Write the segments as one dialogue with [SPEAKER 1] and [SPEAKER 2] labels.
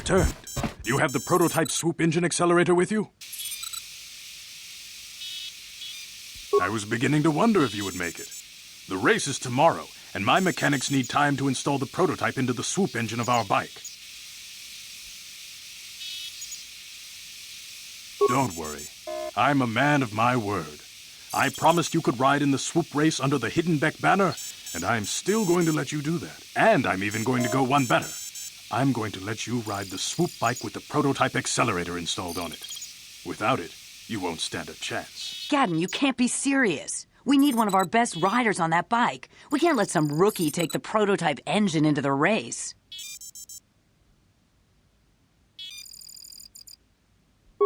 [SPEAKER 1] returned. Do you have the prototype swoop engine accelerator with you? I was beginning to wonder if you would make it. The race is tomorrow, and my mechanics need time to install the prototype into the swoop engine of our bike. Don't worry. I'm a man of my word. I promised you could ride in the swoop race under the Hidden Beck banner, and I'm still going to let you do that. And I'm even going to go one better. I'm going to let you ride the swoop bike with the prototype accelerator installed on it. Without it, you won't stand a chance.
[SPEAKER 2] Gadden, you can't be serious. We need one of our best riders on that bike. We can't let some rookie take the prototype engine into the race.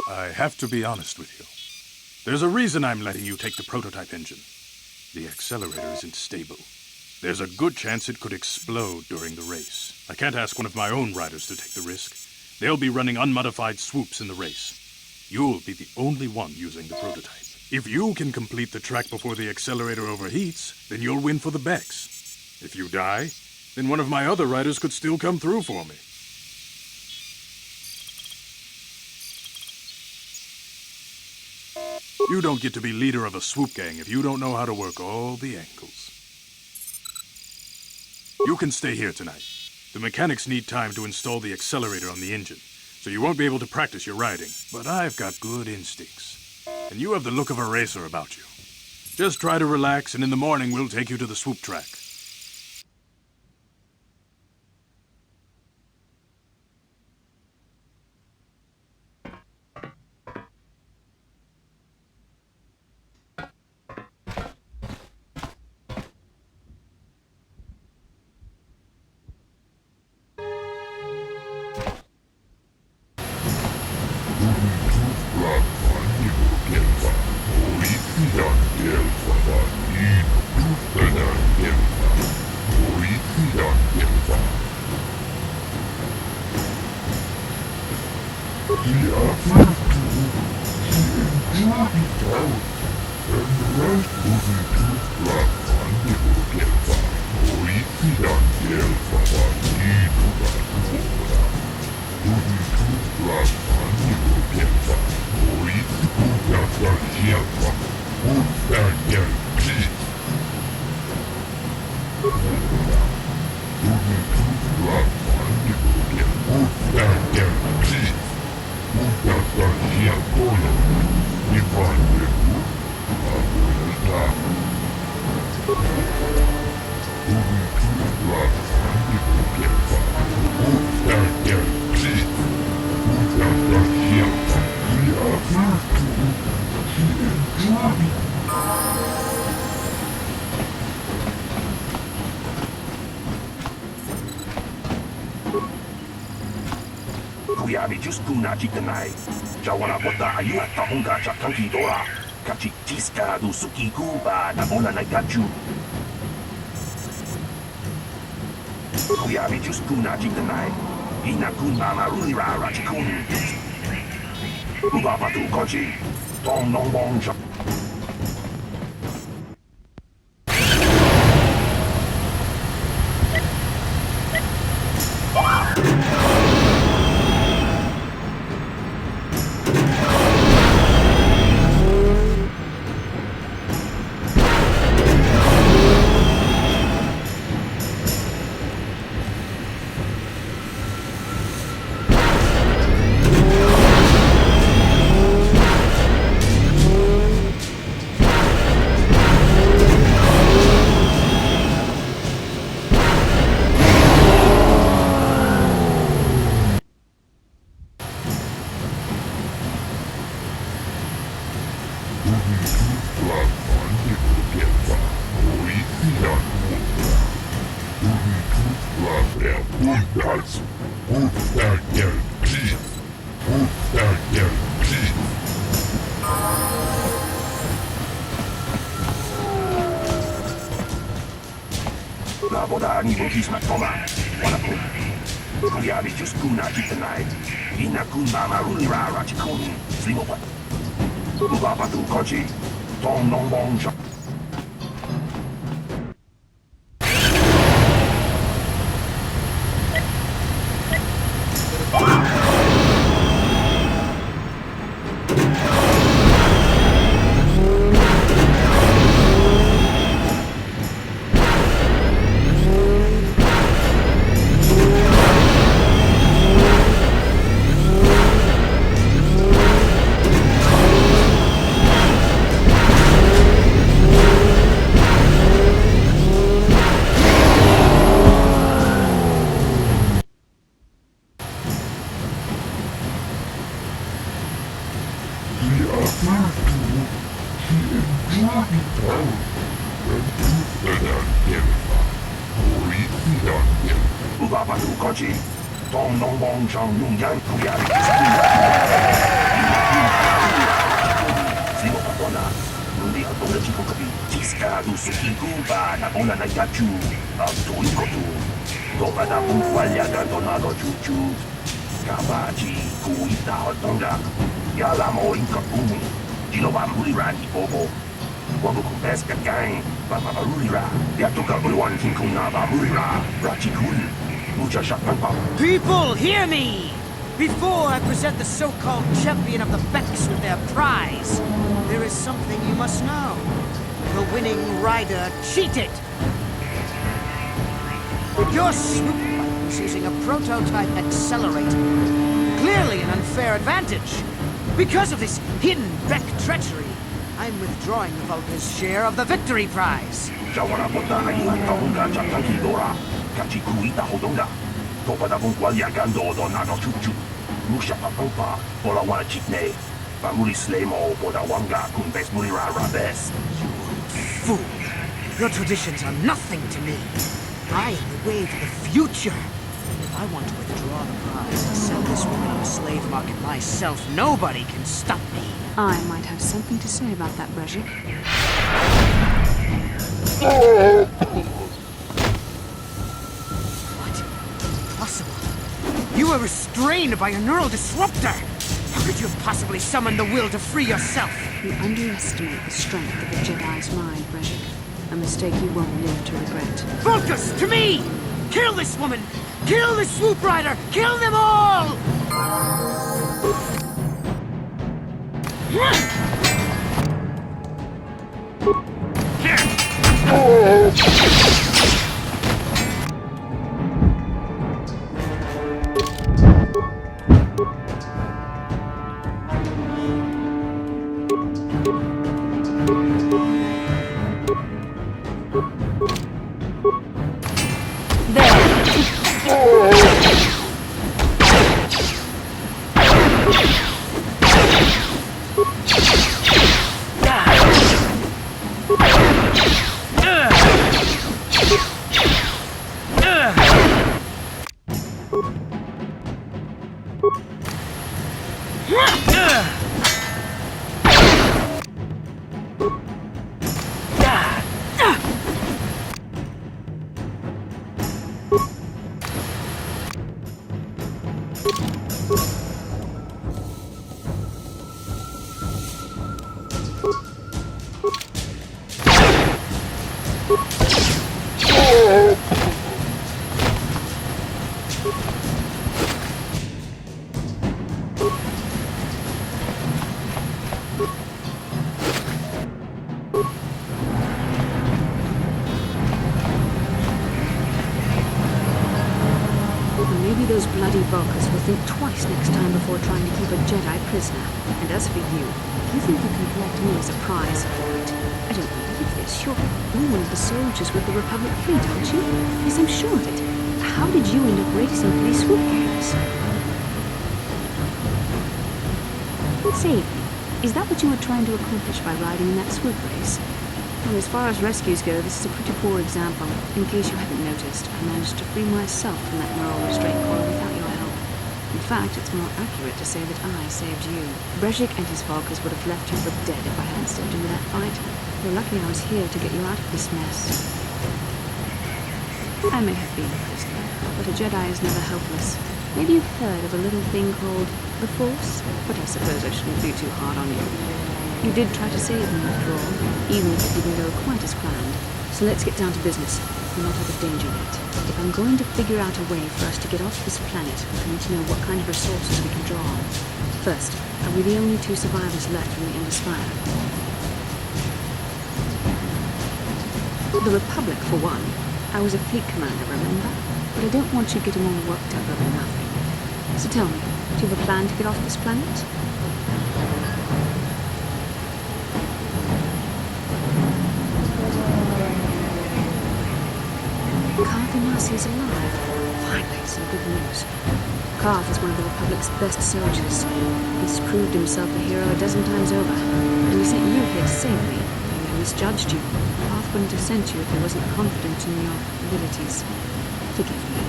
[SPEAKER 1] I have to be honest with you. There's a reason I'm letting you take the prototype engine. The accelerator isn't stable. There's a good chance it could explode during the race. I can't ask one of my own riders to take the risk. They'll be running unmodified swoops in the race. You'll be the only one using the prototype. If you can complete the track before the accelerator overheats, then you'll win for the Becks. If you die, then one of my other riders could still come through for me. You don't get to be leader of a swoop gang if you don't know how to work all the angles. You can stay here tonight. The mechanics need time to install the accelerator on the engine, so you won't be able to practice your riding. But I've got good instincts, and you have the look of a racer about you. Just try to relax, and in the morning we'll take you to the swoop track.
[SPEAKER 3] Kuyabi just kuna chikanai. Jawana bota ayuha tahunga chatanki dora. Kachi tiska du suki kuba na bola na gachu. Kuyabi just kuna chikanai. Ina kun mama ruira rachikun. Uba patu kochi. Tong nong bong cha. Wow. Ubabadu Kochi, Tong Nong Bong Chong Nung Yang Kuya. Simo Patona, Nundi Atona Chico Kapi, Tiska du Suki Kuba, Nakona Nagachu, Tuikotu, Topada Punkwalya Gandonado Chuchu, Kabachi, Kuita Hotonga, Yalamo Inkapumi, Ginoba Mulirani Bobo. Wabuku Beska Gang, Baba Marura, Yatuka Uluan Kinkunaba Murira, Rachikun, Mucha Shakpampa.
[SPEAKER 4] People, hear me! Before I present the so-called champion of the Becks with their prize, there is something you must know. The winning rider cheated! Your swoop bike was using a prototype accelerator. Clearly an unfair advantage. Because of this hidden Beck treachery, I'm withdrawing the Vulkar's share of the victory prize.
[SPEAKER 3] Jawana Bota Ayuha Tahunga Chatanki Dora, Kachikuita Hodonga, Topada Bunkwalya Gando Donado Chuchu, Musha Papampa, Bolawana Chitne, Bamuri Slemo, Bodawanga, Kumbes Murira Rabes.
[SPEAKER 4] You fool! Your traditions are nothing to me. I am the way to the future. If I want to withdraw the prize and sell this woman on the slave market myself, nobody can stop me.
[SPEAKER 5] I might have something to say about that, Brejik.
[SPEAKER 4] What? Impossible. You were restrained by a neural disruptor. How could you have possibly summoned the will to free yourself?
[SPEAKER 5] You underestimate the strength of a Jedi's mind, Brejik. A mistake you won't live to regret.
[SPEAKER 4] Vulcus, to me! Kill this woman! Kill the swoop rider! Kill them all!
[SPEAKER 5] Maybe those bloody vulkars will think twice next time before trying to keep a Jedi prisoner. And as for you, if you think you can collect me as a prize, wait, I don't believe this. You're one of the soldiers with the Republic fleet, aren't you? Yes, I'm sure of it. How did you end up racing for these swoop games? Save me. Is that what you were trying to accomplish by riding in that swoop race? Well, as far as rescues go, this is a pretty poor example. In case you hadn't noticed, I managed to free myself from that neural restraint collar without your help. In fact, it's more accurate to say that I saved you. Brejik and his vulkars would have left you for dead if I hadn't stepped into that fight. You're lucky I was here to get you out of this mess. I may have been a prisoner, but a Jedi is never helpless. Maybe you've heard of a little thing called the Force, but I suppose I shouldn't be too hard on you. You did try to save me after all, even if it didn't go quite as planned. So let's get down to business. We're not out of danger yet. If I'm going to figure out a way for us to get off this planet, I need to know what kind of resources we can draw on. First, are we the only two survivors left from the Endless Fire? The Republic, for one. I was a fleet commander, remember? But I don't want you getting all worked up over nothing. So tell me, do you have a plan to get off this planet? Is alive. Finally, some good news. Carth is one of the Republic's best soldiers. He's proved himself a hero a dozen times over, and he sent you here to save me. misjudged you. Path wouldn't have sent you if he wasn't confident in your abilities. Forgive me.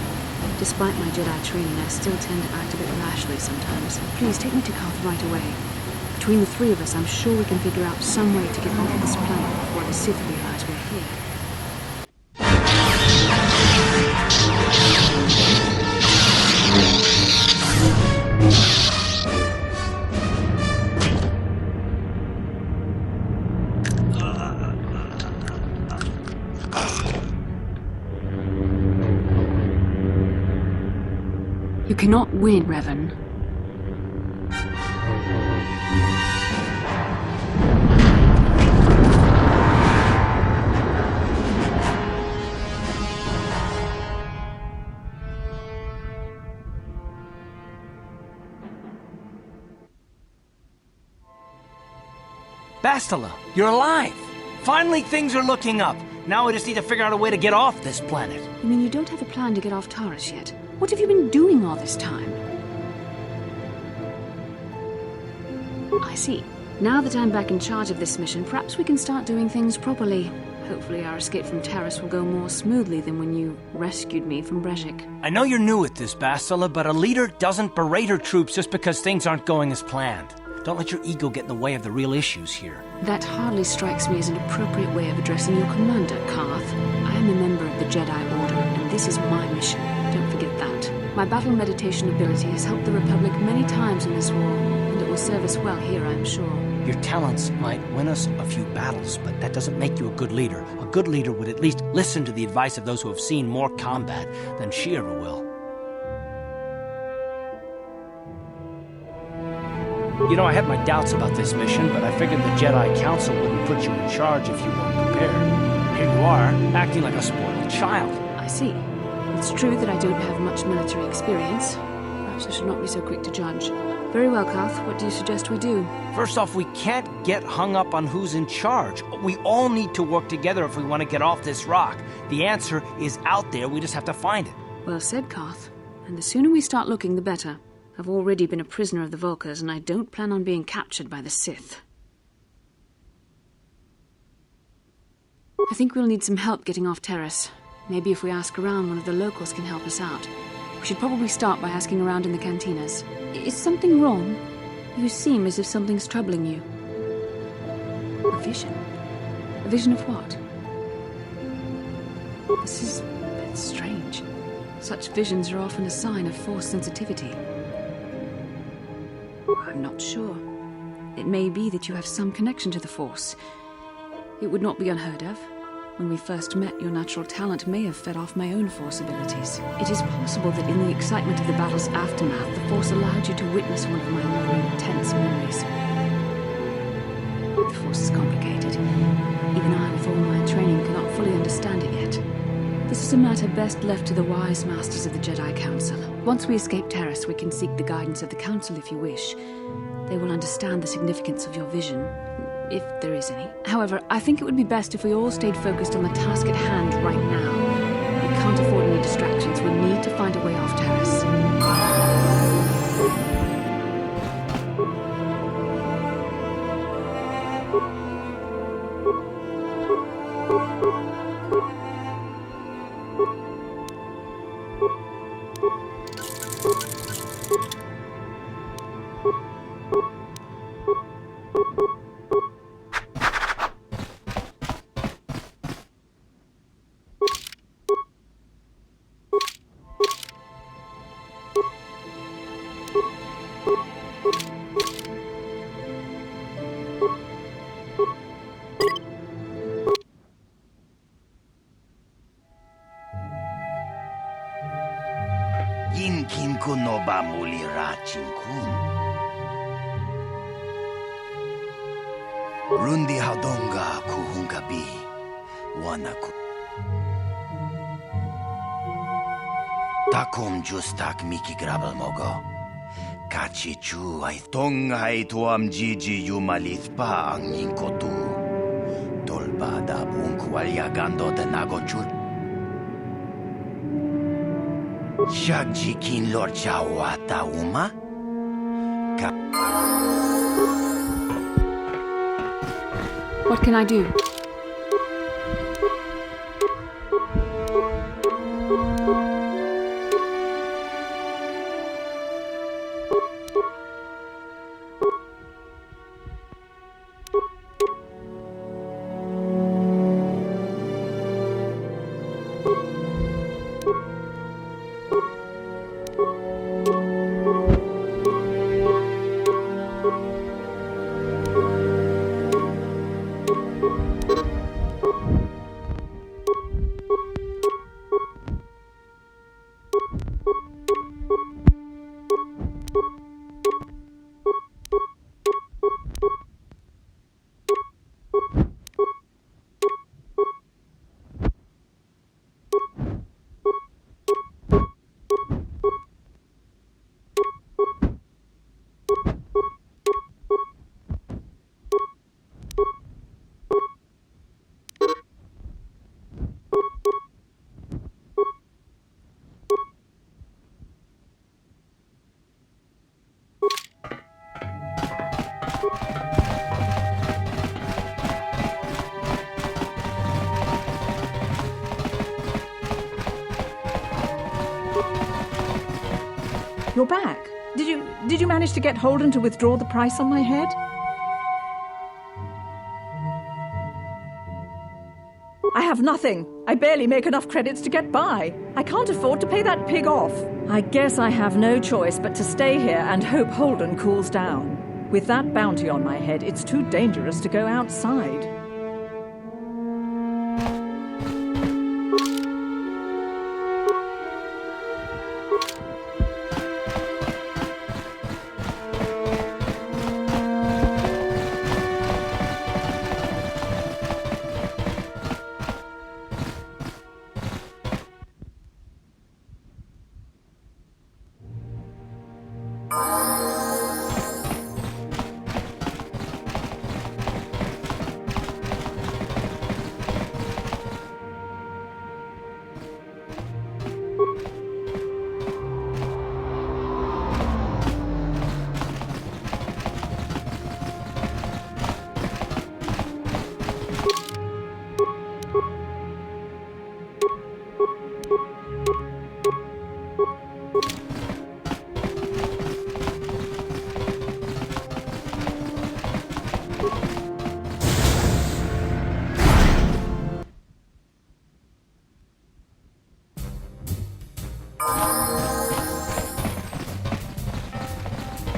[SPEAKER 5] Despite my Jedi training, I still tend to act a bit rashly sometimes. Please take me to Carth right away. Between the three of us, I'm sure we can figure out some way to get off this planet before the Sith realize we're here. You cannot win, Revan.
[SPEAKER 6] Bastila, you're alive! Finally, things are looking up. Now we just need to figure out a way to get off this planet.
[SPEAKER 5] You mean you don't have a plan to get off Taurus yet? What have you been doing all this time? I see. Now that I'm back in charge of this mission, perhaps we can start doing things properly. Hopefully our escape from Taurus will go more smoothly than when you rescued me from Brejik.
[SPEAKER 6] I know you're new at this, Bastila, but a leader doesn't berate her troops just because things aren't going as planned. Don't let your ego get in the way of the real issues here.
[SPEAKER 5] That hardly strikes me as an appropriate way of addressing your commander, Carth. I am a member of the Jedi Order, and this is my mission. Don't forget that. My battle meditation ability has helped the Republic many times in this war, and it will serve us well here, I'm sure.
[SPEAKER 6] Your talents might win us a few battles, but that doesn't make you a good leader. A good leader would at least listen to the advice of those who have seen more combat than she ever will. You know, I had my doubts about this mission, but I figured the Jedi Council wouldn't put you in charge if you weren't prepared. Here you are, acting like a spoiled child.
[SPEAKER 5] I see. It's true that I don't have much military experience. Perhaps I should not be so quick to judge. Very well, Carth. What do you suggest we do?
[SPEAKER 6] First off, we can't get hung up on who's in charge. We all need to work together if we want to get off this rock. The answer is out there, we just have to find it.
[SPEAKER 5] Well said, Carth. And the sooner we start looking, the better. I've already been a prisoner of the vulkars, and I don't plan on being captured by the Sith. I think we'll need some help getting off Taurus. Maybe if we ask around, one of the locals can help us out. We should probably start by asking around in the cantinas. Is something wrong? You seem as if something's troubling you. A vision? A vision of what? This is a bit strange. Such visions are often a sign of force sensitivity. I'm not sure. It may be that you have some connection to the Force. It would not be unheard of. When we first met, your natural talent may have fed off my own Force abilities. It is possible that in the excitement of the battle's aftermath, the Force allowed you to witness one of my more intense memories. The Force is complicated. Even I, with all my training, cannot fully understand it yet. This is a matter best left to the wise masters of the Jedi Council. Once we escape Taurus, we can seek the guidance of the Council if you wish. They will understand the significance of your vision, if there is any. However, I think it would be best if we all stayed focused on the task at hand right now. We can't afford any distractions. We need to find a way off Taurus.
[SPEAKER 3] Yinkin kuno ba mulira chinkun. Rundi hadonga kuhungabi wanaku. Takom justak miki grabal mogo. Kachi chu ay tonga ay tuam jiji yumalith pa ang yinkotu. Tolba da bunkwalya gando de nagochut. Shagjikin Lord Chawata Uma?
[SPEAKER 5] What can I do?
[SPEAKER 7] You're back. Did you manage to get Holden to withdraw the price on my head? I have nothing. I barely make enough credits to get by. I can't afford to pay that pig off. I guess I have no choice but to stay here and hope Holden cools down. With that bounty on my head, it's too dangerous to go outside.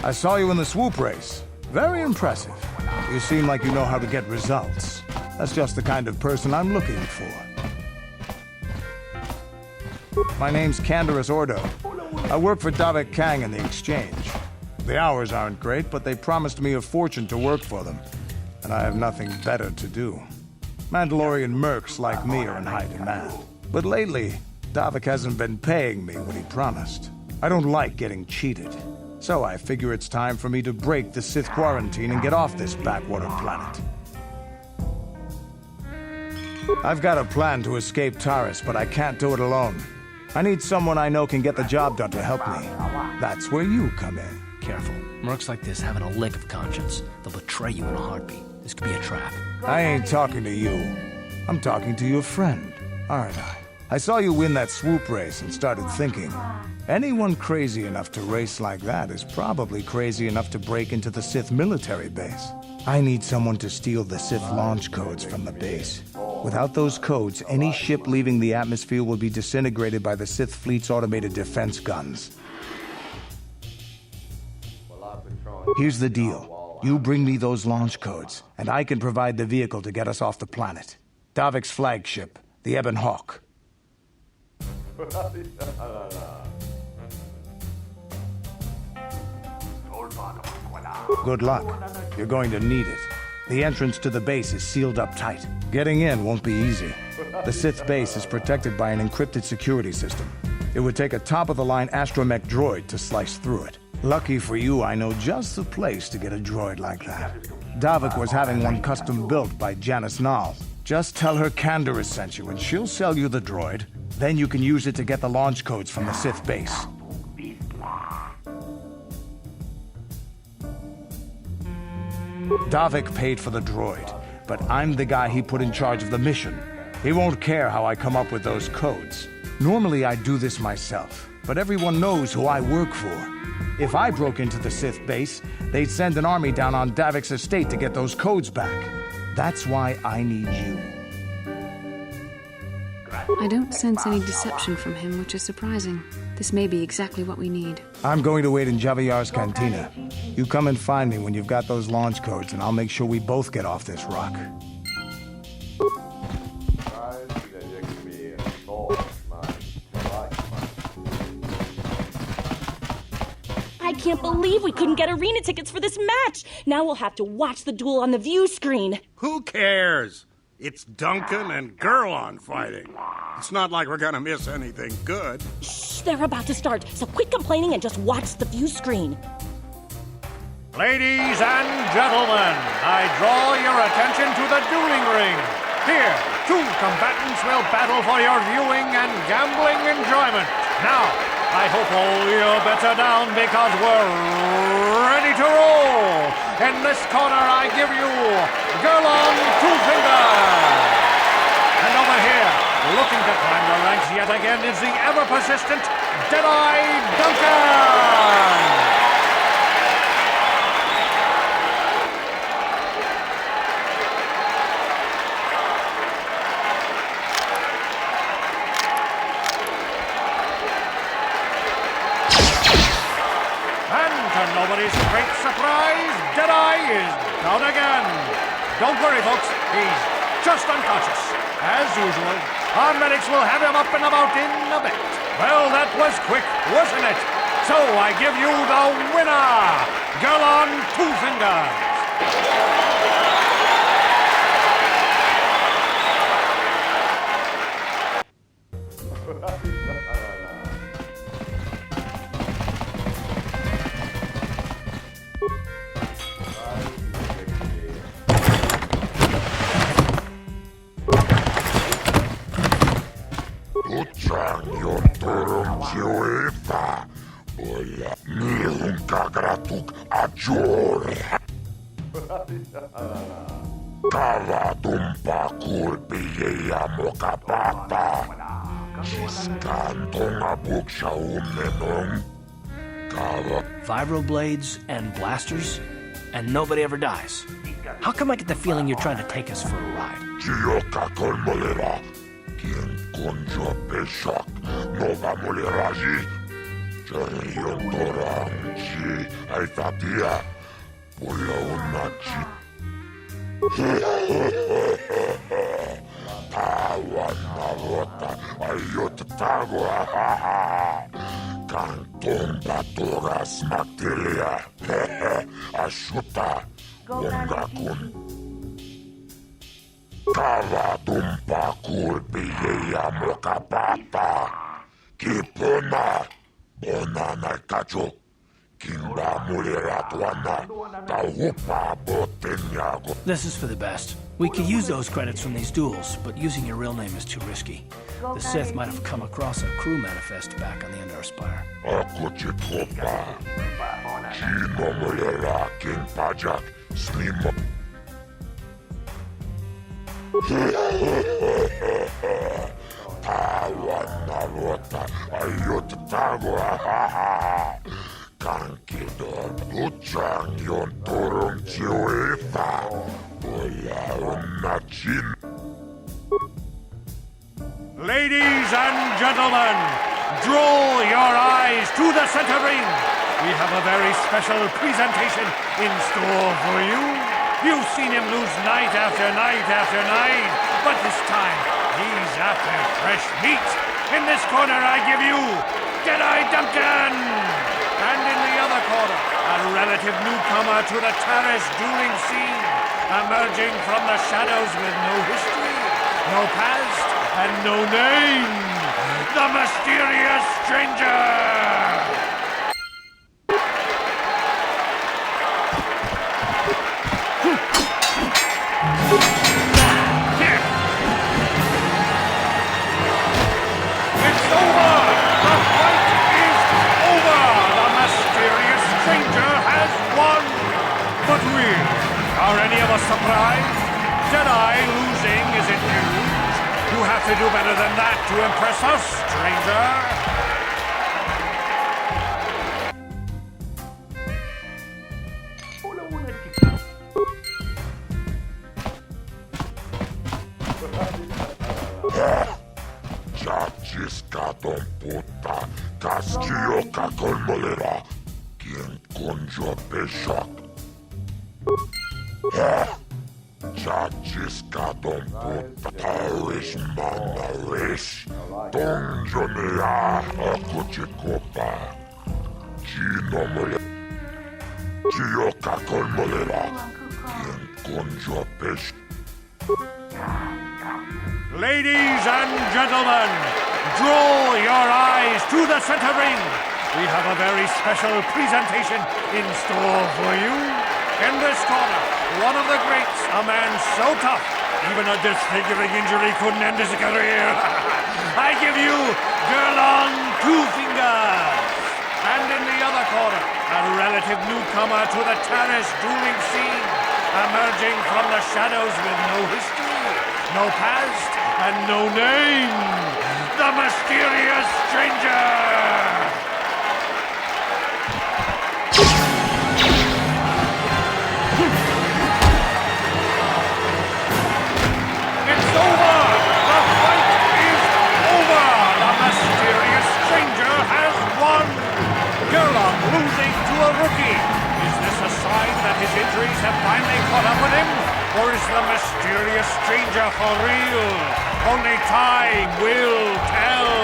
[SPEAKER 8] I saw you in the swoop race. Very impressive. You seem like you know how to get results. That's just the kind of person I'm looking for. My name's Canderous Ordo. I work for Davik Kang in the exchange. The hours aren't great, but they promised me a fortune to work for them. And I have nothing better to do. Mandalorian mercs like me are in high demand. But lately, Davik hasn't been paying me what he promised. I don't like getting cheated. So I figure it's time for me to break the Sith quarantine and get off this backwater planet. I've got a plan to escape Taris, but I can't do it alone. I need someone I know can get the job done to help me. That's where you come in.
[SPEAKER 6] Careful. Mercs like this haven't a lick of conscience. They'll betray you in a heartbeat. This could be a trap.
[SPEAKER 8] I ain't talking to you. I'm talking to your friend, aren't I? I saw you win that swoop race and started thinking, anyone crazy enough to race like that is probably crazy enough to break into the Sith military base. I need someone to steal the Sith launch codes from the base. Without those codes, any ship leaving the atmosphere will be disintegrated by the Sith fleet's automated defense guns. Here's the deal. You bring me those launch codes, and I can provide the vehicle to get us off the planet. Davik's flagship, the Ebon Hawk. Good luck. You're going to need it. The entrance to the base is sealed up tight. Getting in won't be easy. The Sith base is protected by an encrypted security system. It would take a top-of-the-line astromech droid to slice through it. Lucky for you, I know just the place to get a droid like that. Davik was having one custom built by Janice Nall. Just tell her Canderous sent you and she'll sell you the droid. Then you can use it to get the launch codes from the Sith base. Davik paid for the droid, but I'm the guy he put in charge of the mission. He won't care how I come up with those codes. Normally I'd do this myself, but everyone knows who I work for. If I broke into the Sith base, they'd send an army down on Davik's estate to get those codes back. That's why I need you.
[SPEAKER 5] I don't sense any deception from him, which is surprising. This may be exactly what we need.
[SPEAKER 8] I'm going to wait in Javier's cantina. You come and find me when you've got those launch codes, and I'll make sure we both get off this rock.
[SPEAKER 9] I can't believe we couldn't get arena tickets for this match. Now we'll have to watch the duel on the view screen.
[SPEAKER 10] Who cares? It's Duncan and Gurlon fighting. It's not like we're gonna miss anything good.
[SPEAKER 9] Shh, they're about to start, so quit complaining and just watch the view screen.
[SPEAKER 1] Ladies and gentlemen, I draw your attention to the dueling ring. Here, two combatants will battle for your viewing and gambling enjoyment. Now, I hope all your bets are down because we're ready to roll. In this corner, I give you Gurlon Two-Finger. And over here, looking to climb the ranks yet again, is the ever-persistent Deadeye Duncan. Nobody's great surprise, Deadeye is down again. Don't worry, folks. He's just unconscious. As usual, our medics will have him up and about in a bit. Well, that was quick, wasn't it? So I give you the winner, Gurlon Two-Fingers.
[SPEAKER 6] Vibroblades and blasters, and nobody ever dies. How come I get the feeling you're trying to take us for a ride? This is for the best. We could use those credits from these duels, but using your real name is too risky. The Sith might have come across a crew manifest back on the Endar Spire.
[SPEAKER 1] Ladies and gentlemen, draw your eyes to the center ring. We have a very special presentation in store for you. You've seen him lose night after night after night, but this time he's after fresh meat. In this corner, I give you Deadeye Duncan. And in the other corner, a relative newcomer to the terrace dueling scene, emerging from the shadows with no history, no past, and no name, the mysterious stranger! It's over! The fight is over! The mysterious stranger has won! But are any of us surprised? Deadeye losing isn't news. You have to do better than that to impress us, stranger.
[SPEAKER 11] Chachiskadom putarish manarish. Donjonea akuchikopa. Chinomole. Chioka kolmolera. Yenkonjo pesh.
[SPEAKER 1] Ladies and gentlemen, draw your eyes to the center ring. We have a very special presentation in store for you. In this corner, one of the greats, a man so tough, even a disfiguring injury couldn't end his career. I give you Gerlong Two Fingers. And in the other corner, a relative newcomer to the terrace dueling scene, emerging from the shadows with no history, no past, and no name, the mysterious stranger! It's over! The fight is over! The mysterious stranger has won! Gerlong losing to a rookie. Is this a sign that his injuries have finally caught up with him? Or is the mysterious stranger for real? Only time will tell.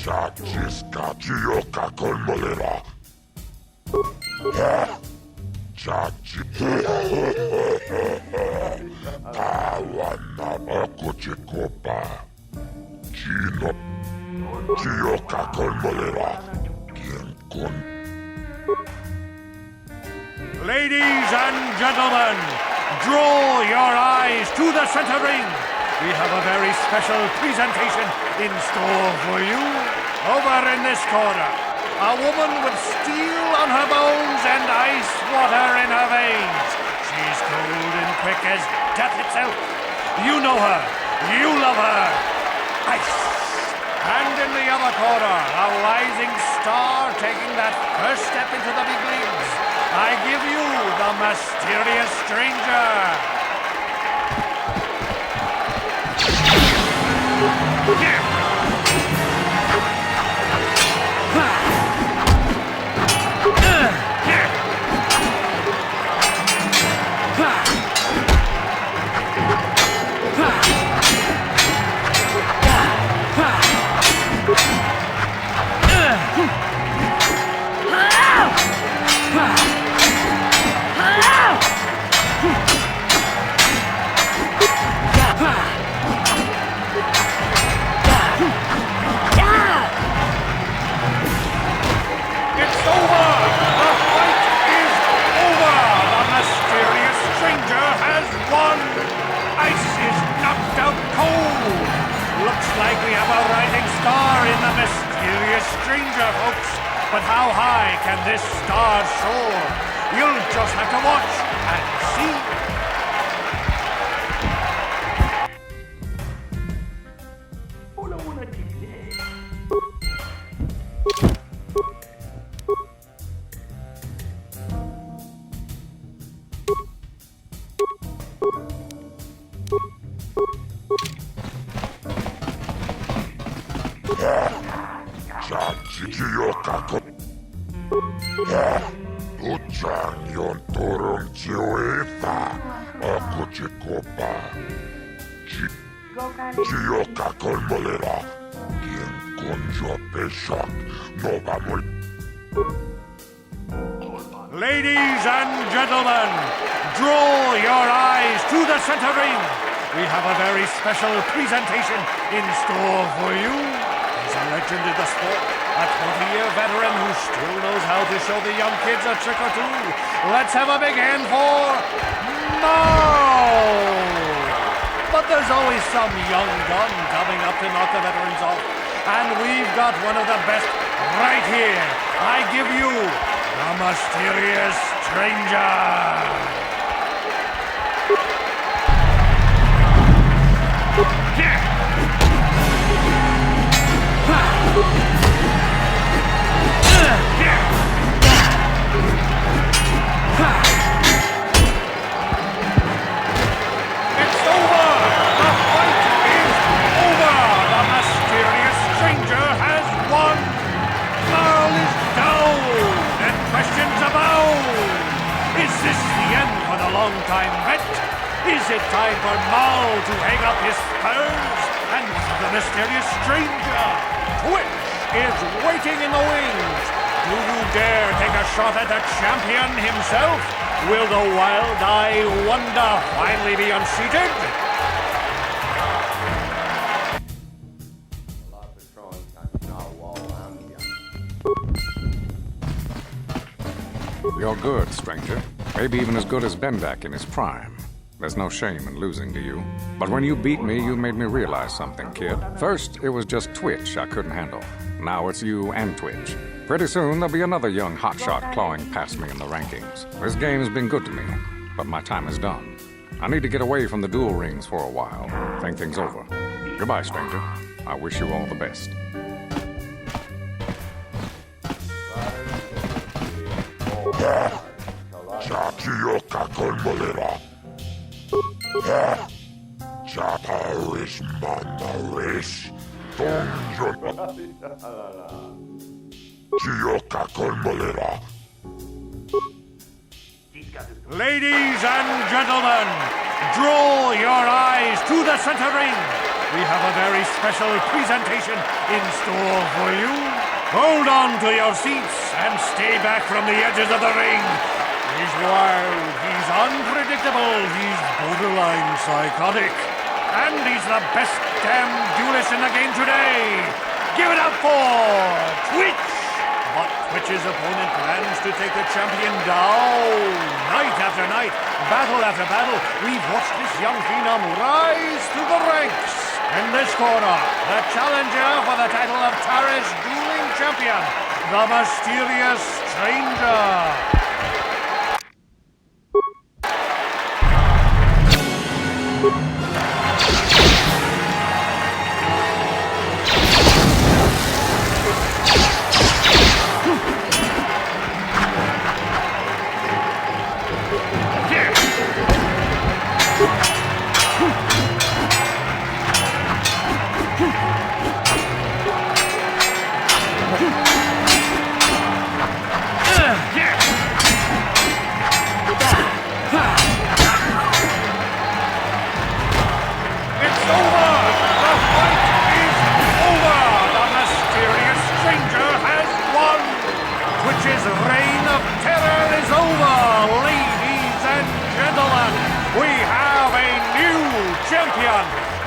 [SPEAKER 11] Chachiska chioka kolmolera. Chachi. Tawana akuchikopa. Chino. Chioka kolmolera. Kienkon.
[SPEAKER 1] Ladies and gentlemen, draw your eyes to the center ring. We have a very special presentation in store for you. Over in this corner, a woman with steel on her bones and ice water in her veins. She's cold and quick as death itself. You know her. You love her. Ice. And in the other corner, a rising star taking that first step into the big leagues. I give you the mysterious stranger. Like we have a rising star in the mysterious stranger, folks. But how high can this star soar? You'll just have to watch and see.
[SPEAKER 11] Uchangyon turong chiwita aku chikopa chiyoka kolmolera quien conjo peshak no vamos.
[SPEAKER 1] Ladies and gentlemen, draw your eyes to the center ring. We have a very special presentation in store for you. He's a legend in the sport, a 20-year veteran who still knows how to show the young kids a trick or two. Let's have a big hand for Mo! But there's always some young gun coming up to knock the veterans off. And we've got one of the best right here. I give you the mysterious stranger. It's over! The fight is
[SPEAKER 12] it time for Maul to hang up his spurs? And the mysterious stranger, Twitch, is waiting in the wings. Do you dare take a shot at the champion himself? Will the wild-eye wonder finally be unseated?
[SPEAKER 13] You're good, stranger. Maybe even as good as Bendak in his prime. There's no shame in losing to you. But when you beat me, you made me realize something, kid. First, it was just Twitch I couldn't handle. Now it's you and Twitch. Pretty soon, there'll be another young hotshot clawing past me in the rankings. This game's been good to me, but my time is done. I need to get away from the duel rings for a while, think things over. Goodbye, stranger. I wish you all the best.
[SPEAKER 11] Chakioka Kolmolera. Chataris Manaris. Chioka Kolmolera.
[SPEAKER 12] Ladies and gentlemen, draw your eyes to the center ring. We have a very special presentation in store for you. Hold on to your seats and stay back from the edges of the ring. He's wild, he's unpredictable, he's borderline psychotic. And he's the best damn duelist in the game today. Give it up for Twitch! But Twitch's opponent plans to take the champion down. Night after night, battle after battle, we've watched this young phenom rise through the ranks. In this corner, the challenger for the title of Taris Dueling Champion, the mysterious stranger.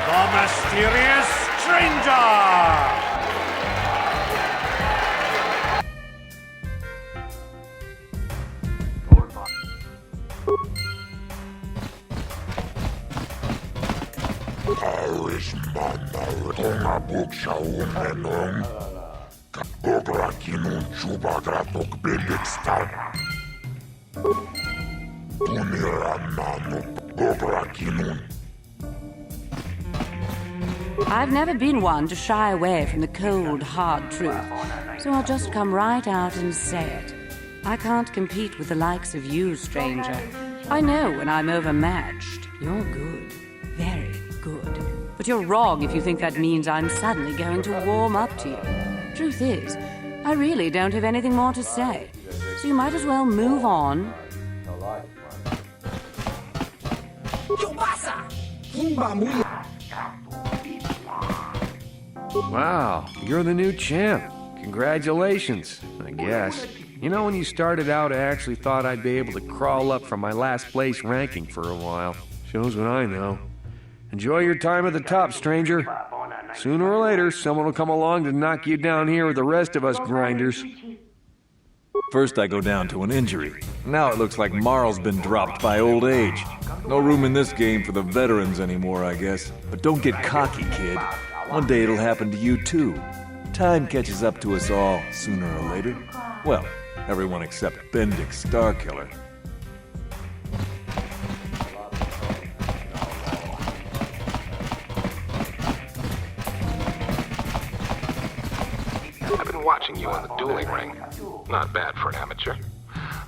[SPEAKER 12] The mysterious stranger!
[SPEAKER 11] Taris Manaris. Tongabuk Shaumenong. Kagograkinun Chubagratok Bendak Starkiller. Tunirananuk Gograkinun.
[SPEAKER 2] I've never been one to shy away from the cold, hard truth, so I'll just come right out and say it. I can't compete with the likes of you, stranger. I know when I'm overmatched. You're good. Very good. But you're wrong if you think that means I'm suddenly going to warm up to you. Truth is, I really don't have anything more to say, so you might as well move on.
[SPEAKER 14] Wow, you're the new champ. Congratulations, I guess. You know, when you started out, I actually thought I'd be able to crawl up from my last place ranking for a while. Shows what I know. Enjoy your time at the top, stranger. Sooner or later, someone will come along to knock you down here with the rest of us grinders.
[SPEAKER 15] First I go down to an injury. Now it looks like Marl's been dropped by old age. No room in this game for the veterans anymore, I guess. But don't get cocky, kid. One day it'll happen to you too. Time catches up to us all, sooner or later. Well, everyone except Bendak Starkiller.
[SPEAKER 16] I've been watching you in the dueling ring. Not bad for an amateur.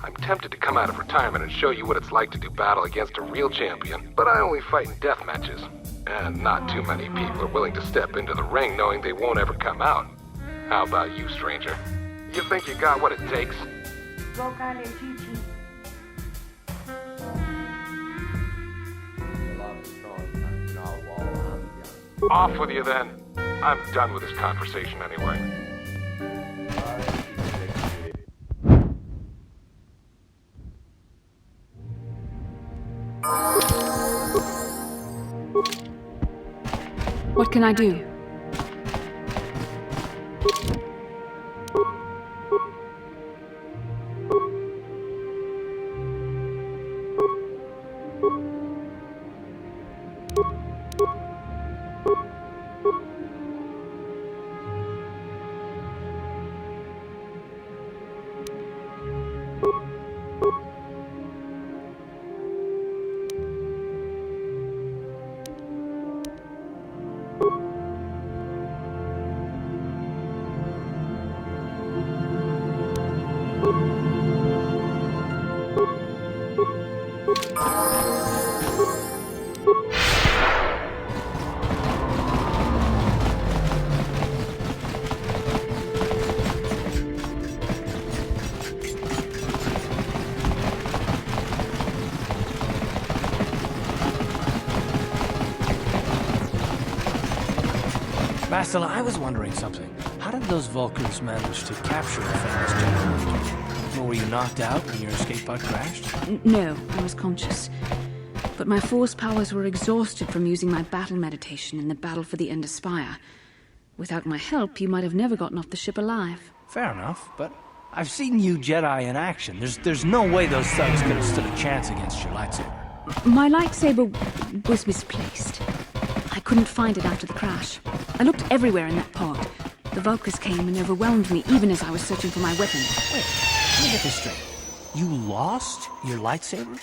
[SPEAKER 16] I'm tempted to come out of retirement and show you what it's like to do battle against a real champion, but I only fight in death matches. And not too many people are willing to step into the ring knowing they won't ever come out. How about you, stranger? You think you got what it takes? Off with you then. I'm done with this conversation anyway.
[SPEAKER 5] What can I do?
[SPEAKER 6] Bastila, I was wondering something. How did those vulkars manage to capture the famous generator? Were you knocked out when your escape pod crashed?
[SPEAKER 5] No, I was conscious. But my force powers were exhausted from using my battle meditation in the battle for the Ender Spire. Without my help, you might have never gotten off the ship alive.
[SPEAKER 6] Fair enough, but I've seen you Jedi in action. There's no way those thugs could have stood a chance against your lightsaber.
[SPEAKER 5] My lightsaber was misplaced. I couldn't find it after the crash. I looked everywhere in that pod. The vulkars came and overwhelmed me even as I was searching for my weapon.
[SPEAKER 6] Wait, let me get this straight. You lost your lightsaber?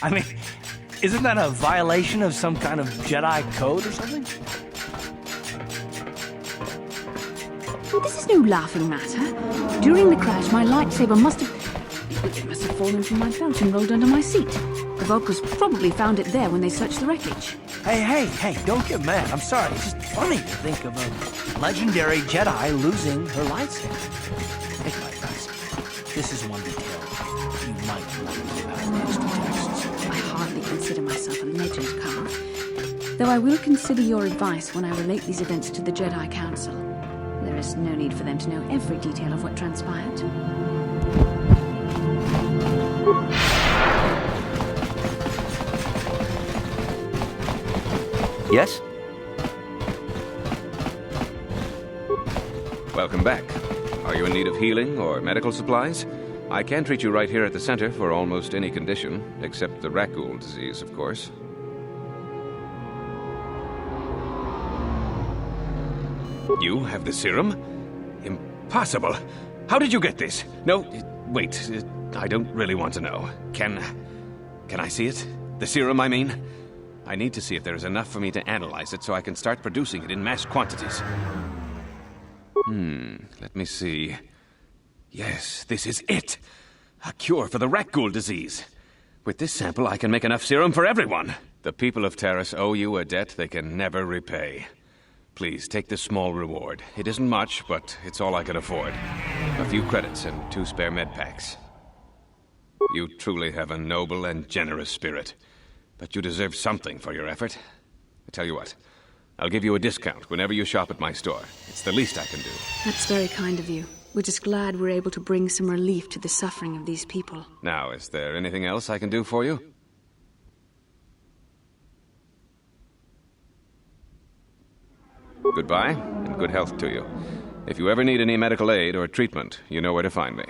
[SPEAKER 6] I mean, isn't that a violation of some kind of Jedi code or something?
[SPEAKER 5] This is no laughing matter. During the crash, my lightsaber must have fallen from my belt and rolled under my seat. The vulkars probably found it there when they searched the wreckage.
[SPEAKER 6] Hey, don't get mad. I'm sorry. It's just funny to think of a legendary Jedi losing her lightsaber. Take my advice. This is one detail you might want to give out in the extra texts.
[SPEAKER 5] I hardly consider myself a legend, Carl. Though I will consider your advice when I relate these events to the Jedi Council. There is no need for them to know every detail of what transpired.
[SPEAKER 17] Yes?
[SPEAKER 18] Welcome back. Are you in need of healing or medical supplies? I can treat you right here at the center for almost any condition, except the Rakghoul disease, of course. You have the serum? Impossible. How did you get this? No, wait. I don't really want to know. Can I see it? The serum, I mean? I need to see if there is enough for me to analyze it so I can start producing it in mass quantities. Let me see. Yes, this is it. A cure for the Rakghoul disease. With this sample, I can make enough serum for everyone. The people of Taris owe you a debt they can never repay. Please, take this small reward. It isn't much, but it's all I can afford. A few credits and 2 spare med packs. You truly have a noble and generous spirit. But you deserve something for your effort. I tell you what, I'll give you a discount whenever you shop at my store. It's the least I can do.
[SPEAKER 5] That's very kind of you. We're just glad we're able to bring some relief to the suffering of these people.
[SPEAKER 18] Now, is there anything else I can do for you? Goodbye, and good health to you. If you ever need any medical aid or treatment, you know where to find me.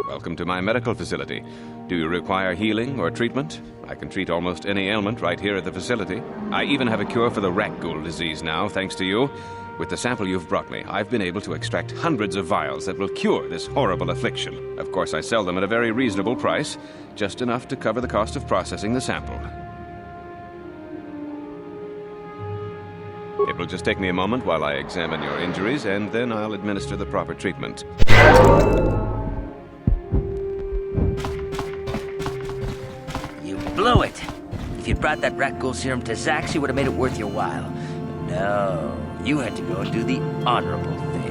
[SPEAKER 18] Welcome to my medical facility. Do you require healing or treatment? I can treat almost any ailment right here at the facility. I even have a cure for the Rakghoul disease now, thanks to you. With the sample you've brought me, I've been able to extract hundreds of vials that will cure this horrible affliction. Of course, I sell them at a very reasonable price, just enough to cover the cost of processing the sample. It will just take me a moment while I examine your injuries, and then I'll administer the proper treatment.
[SPEAKER 17] You blew it! If you'd brought that Rakghoul serum to Zax, you would have made it worth your while. No, you had to go and do the honorable thing.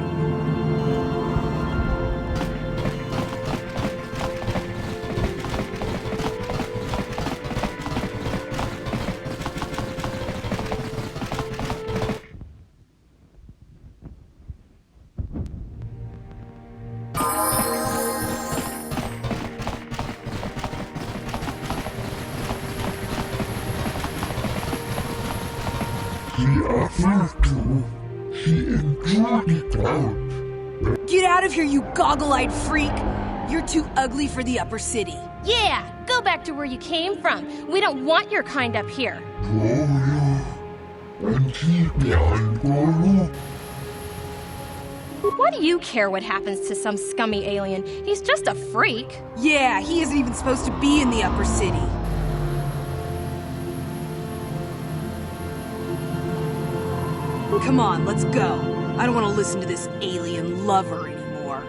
[SPEAKER 19] Get out of here, you goggle-eyed freak! You're too ugly for the upper city.
[SPEAKER 9] Yeah, go back to where you came from. We don't want your kind up here. Why do you care what happens to some scummy alien? He's just a freak.
[SPEAKER 19] Yeah, he isn't even supposed to be in the upper city. Come on, let's go. I don't want to listen to this alien lover anymore.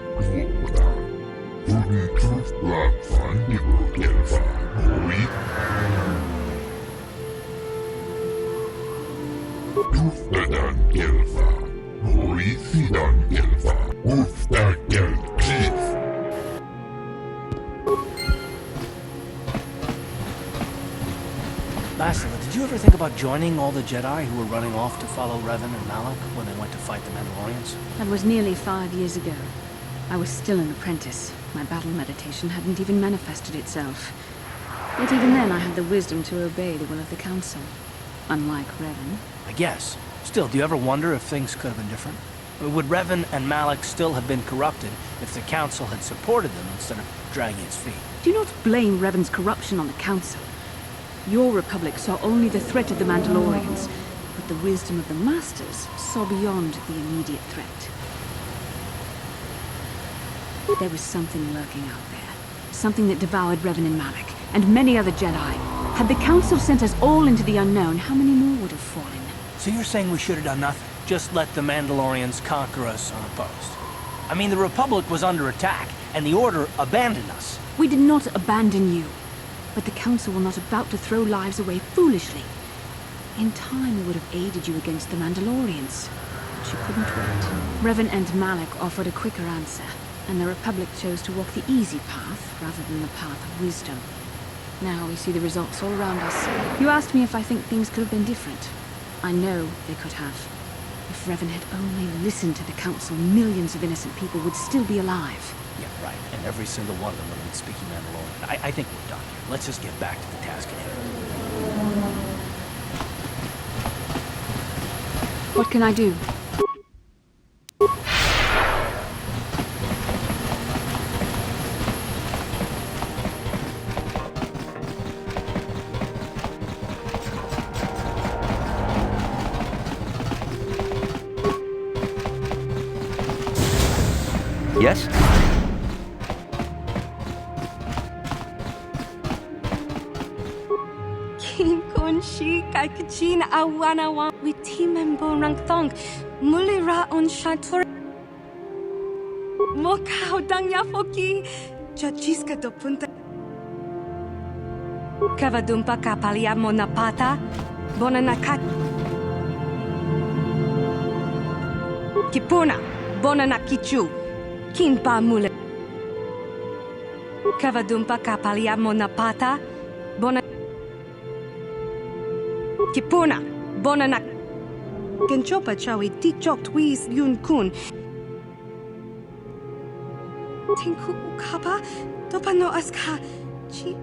[SPEAKER 6] Bastila, did you ever think about joining all the Jedi who were running off to follow Revan and Malak when they went to fight the Mandalorians?
[SPEAKER 5] That was nearly 5 years ago. I was still an apprentice. My battle meditation hadn't even manifested itself. Yet even then I had the wisdom to obey the will of the Council. Unlike Revan.
[SPEAKER 6] I guess. Still, do you ever wonder if things could have been different? Would Revan and Malak still have been corrupted if the Council had supported them instead of dragging its feet?
[SPEAKER 5] Do not blame Revan's corruption on the Council. Your Republic saw only the threat of the Mandalorians, but the wisdom of the Masters saw beyond the immediate threat. There was something lurking out there. Something that devoured Revan and Malak, and many other Jedi. Had the Council sent us all into the unknown, how many more would have fallen?
[SPEAKER 6] So you're saying we should have done nothing? Just let the Mandalorians conquer us unopposed? I mean, the Republic was under attack, and the Order abandoned us.
[SPEAKER 5] We did not abandon you. But the Council were not about to throw lives away foolishly. In time, we would have aided you against the Mandalorians. But you couldn't wait. Revan and Malak offered a quicker answer, and the Republic chose to walk the easy path rather than the path of wisdom. Now we see the results all around us. You asked me if I think things could have been different. I know they could have. If Revan had only listened to the Council, millions of innocent people would still be alive.
[SPEAKER 6] Yeah, right. And every single one of them would have been speaking Mandalorian. I think we're done here. Let's just get back to the task at hand.
[SPEAKER 5] What can I do?
[SPEAKER 17] Yes?
[SPEAKER 9] Shi kai kachina awanawa witimembo rangthong mulira on shatur mokao dangya foki chachiska do punta kavadumpa kapalia monapata bonanakat kipuna bonanakichu kinpa mule kavadumpa kapalia monapata Kipuna, bonanak. Genchopa chawi tichok twiz yun kun. Tinku ukapa, dopano aska, chi.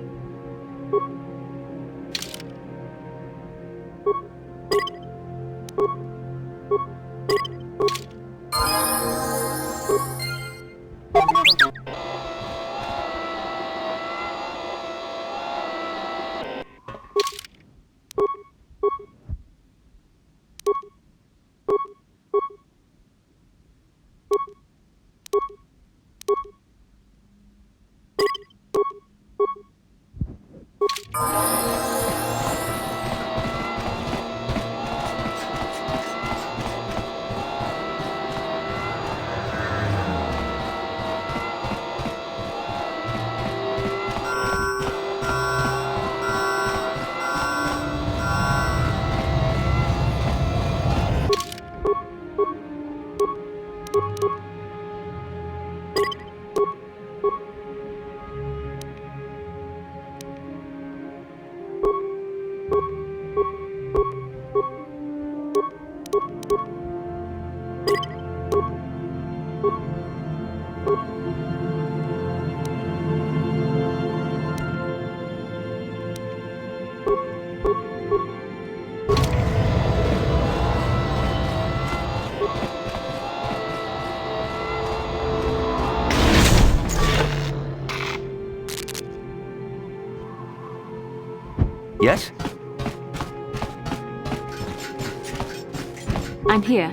[SPEAKER 6] Yes?
[SPEAKER 5] I'm here.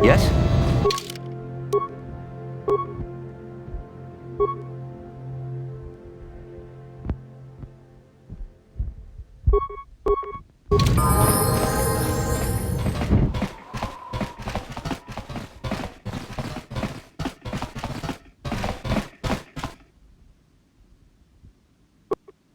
[SPEAKER 6] Yes?